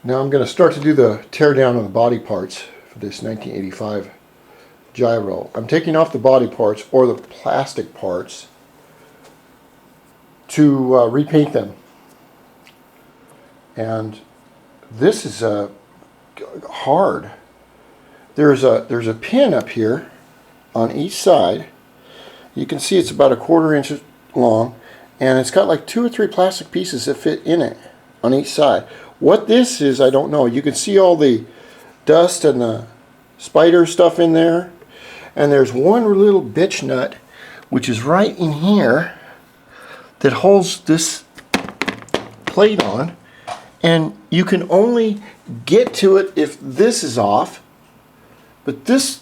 Now I'm going to start to do the tear down of the body parts for this 1985 Gyro. I'm taking off the body parts or the plastic parts to repaint them. And this is hard. There's a pin up here on each side. You can see it's about 1/4 inch long, and it's got like 2 or 3 plastic pieces that fit in it on each side. What this is, I don't know. You can see all the dust and the spider stuff in there. And there's one little bitch nut, which is right in here, that holds this plate on. And you can only get to it if this is off. But this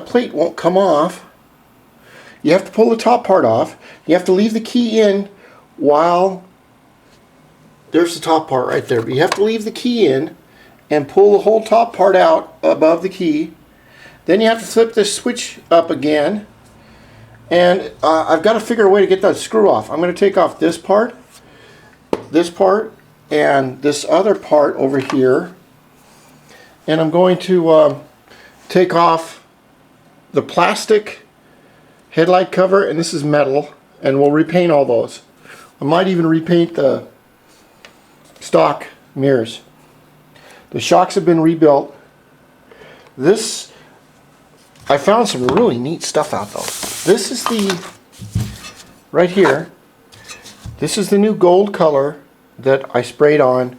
plate won't come off. You have to pull the top part off. You have to leave the key in while... There's the top part right there. But you have to leave the key in and pull the whole top part out above the key. Then you have to flip this switch up again. And I've got to figure a way to get that screw off. I'm going to take off this part, and this other part over here. And I'm going to take off the plastic headlight cover, and this is metal, and we'll repaint all those. I might even repaint the stock mirrors. The shocks have been rebuilt. This, I found some really neat stuff out though. This is the, right here, this is the new gold color that I sprayed on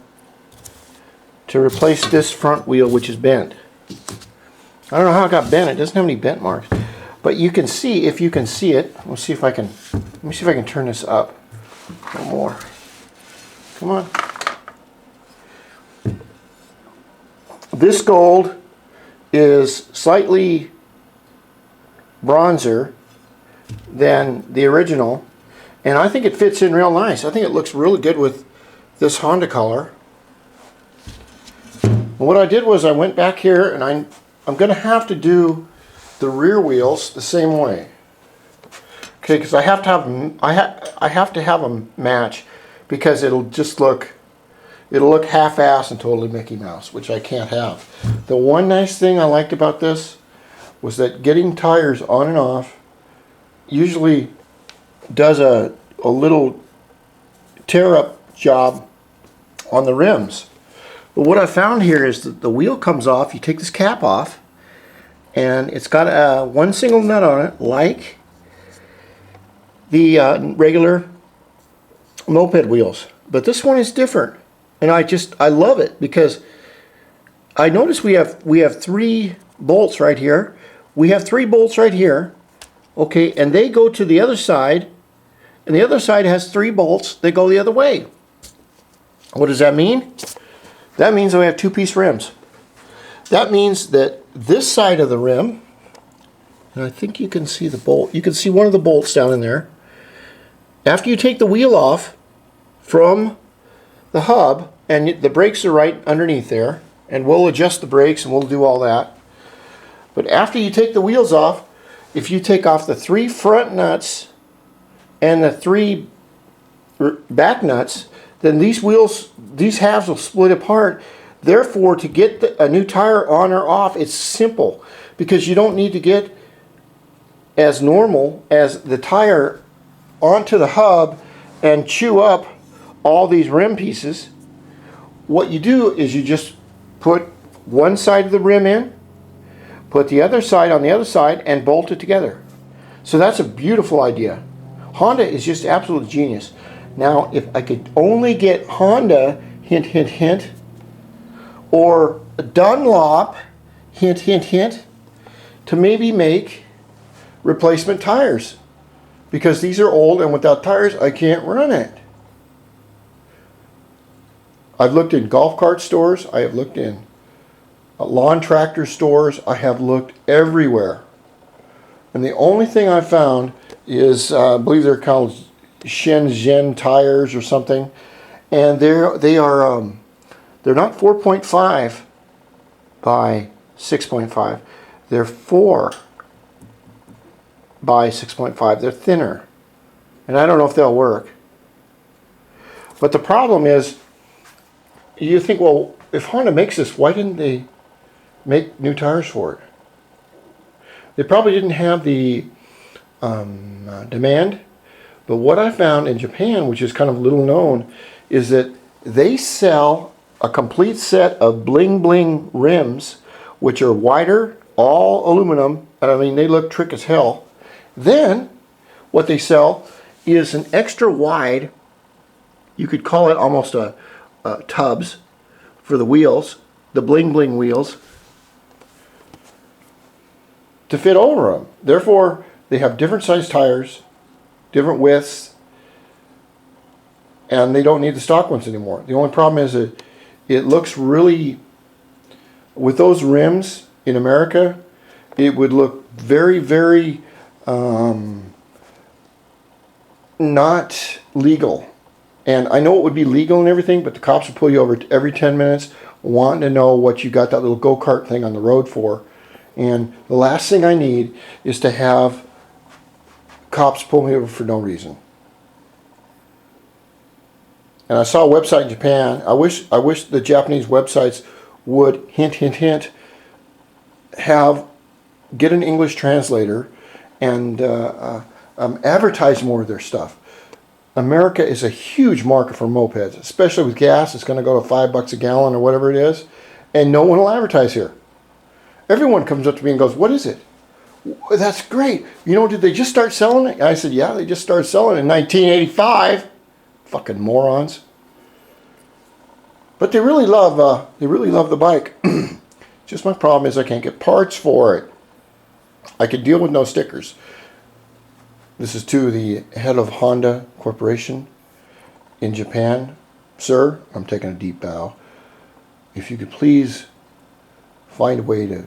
to replace this front wheel, which is bent. I don't know how it got bent. It doesn't have any bent marks. But you can see, if you can see it, we'll see if I can, let me see if I can turn this up a little more. Come on. This gold is slightly bronzer than the original, and I think it fits in real nice. I think it looks really good with this Honda color. And what I did was I went back here, and I'm going to have to do the rear wheels the same way. Okay, because I have to have them, I have to have them match, because it'll just look, it'll look half-assed and totally Mickey Mouse, which I can't have. The one nice thing I liked about this was that getting tires on and off usually does a little tear-up job on the rims. But what I found here is that the wheel comes off, you take this cap off, and it's got one single nut on it, like the regular moped wheels. But this one is different. And I love it, because I notice we have 3 bolts right here. We have 3 bolts right here. Okay, and they go to the other side, and the other side has 3 bolts. They go the other way. What does that mean? That means that we have 2-piece rims. That means that this side of the rim, and I think you can see the bolt. You can see one of the bolts down in there. After you take the wheel off from the hub, and the brakes are right underneath there, and we'll adjust the brakes and we'll do all that. But after you take the wheels off, if you take off the 3 front nuts and the 3 back nuts, then these wheels, these halves will split apart. Therefore, to get a new tire on or off, it's simple, because you don't need to get as normal as the tire onto the hub and chew up all these rim pieces. What you do is you just put one side of the rim in, put the other side on the other side, and bolt it together. So that's a beautiful idea. Honda is just absolute genius. Now, if I could only get Honda, hint, hint, hint, or Dunlop, hint, hint, hint, to maybe make replacement tires. Because these are old, and without tires, I can't run it. I've looked in golf cart stores. I have looked in lawn tractor stores. I have looked everywhere. And the only thing I found is, I believe they're called Shenzhen tires or something. And they're not 4.5 by 6.5. They're 4 by 6.5. They're thinner. And I don't know if they'll work. But the problem is, you think, well, if Honda makes this, why didn't they make new tires for it? They probably didn't have the demand. But what I found in Japan, which is kind of little known, is that they sell a complete set of bling bling rims, which are wider, all aluminum. I mean, they look trick as hell. Then what they sell is an extra wide, you could call it almost a tubs for the wheels, the bling bling wheels, to fit over them. Therefore, they have different size tires, different widths, and they don't need the stock ones anymore. The only problem is that it looks really, with those rims in America, it would look very, very not legal. And I know it would be legal and everything, but the cops will pull you over every 10 minutes wanting to know what you got that little go-kart thing on the road for. And the last thing I need is to have cops pull me over for no reason. And I saw a website in Japan. I wish the Japanese websites would hint, get an English translator and advertise more of their stuff. America is a huge market for mopeds, especially with gas. It's going to go to $5 a gallon or whatever it is, and no one will advertise here. Everyone comes up to me and goes, "What is it?" "That's great. You know, did they just start selling it?" I said, "Yeah, they just started selling it in 1985. Fucking morons. But they really love the bike. Just my problem is I can't get parts for it. I could deal with no stickers. This is to the head of Honda Corporation in Japan. Sir, I'm taking a deep bow. If you could please find a way to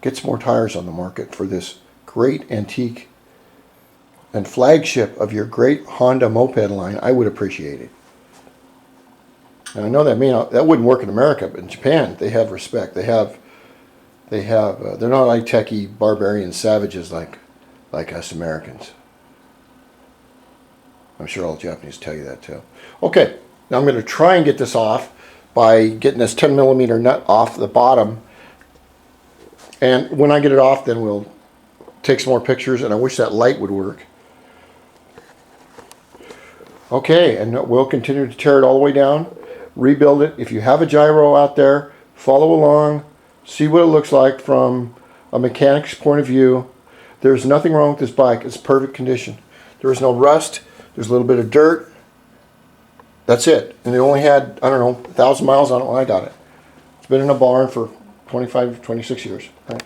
get some more tires on the market for this great antique and flagship of your great Honda moped line, I would appreciate it. And I know that wouldn't work in America, but in Japan they have respect. They're not like techie barbarian savages like us Americans. I'm sure all Japanese tell you that too. Okay, now I'm going to try and get this off by getting this 10 millimeter nut off the bottom. And when I get it off, then we'll take some more pictures, and I wish that light would work. Okay, and we'll continue to tear it all the way down, rebuild it. If you have a gyro out there, follow along, see what it looks like from a mechanic's point of view. There's nothing wrong with this bike. It's perfect condition. There is no rust. There's a little bit of dirt. That's it. And it only had, I don't know, 1,000 miles on it when I got it. It's been in a barn for 25, 26 years. All right.